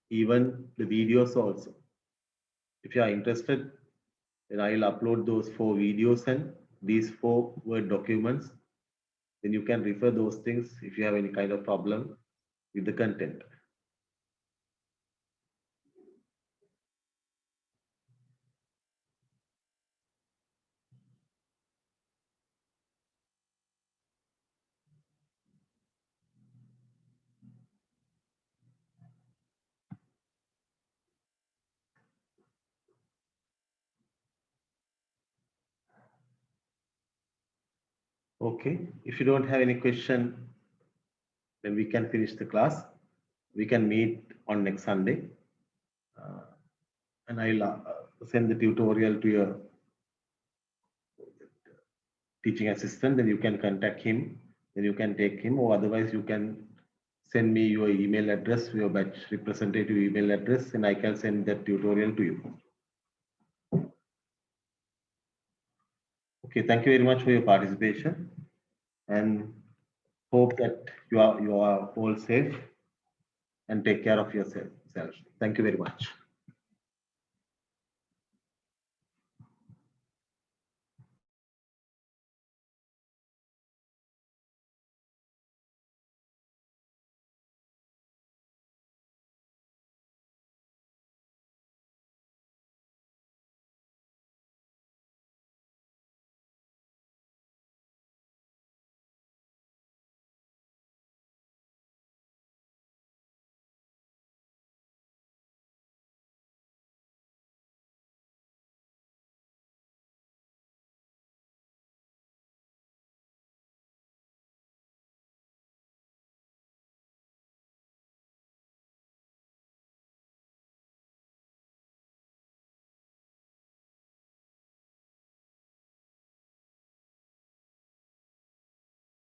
even the videos also. If you are interested, then I'll upload those 4 videos and these 4 Word documents. Then you can refer those things if you have any kind of problem with the content. Okay, if you don't have any question, then we can finish the class. We can meet on next Sunday. And I'll send the tutorial to your teaching assistant, then you can contact him, then you can take him, or otherwise you can send me your email address, your batch representative email address, and I can send that tutorial to you. Okay, thank you very much for your participation, and hope that you are all safe and take care of yourself. Thank you very much.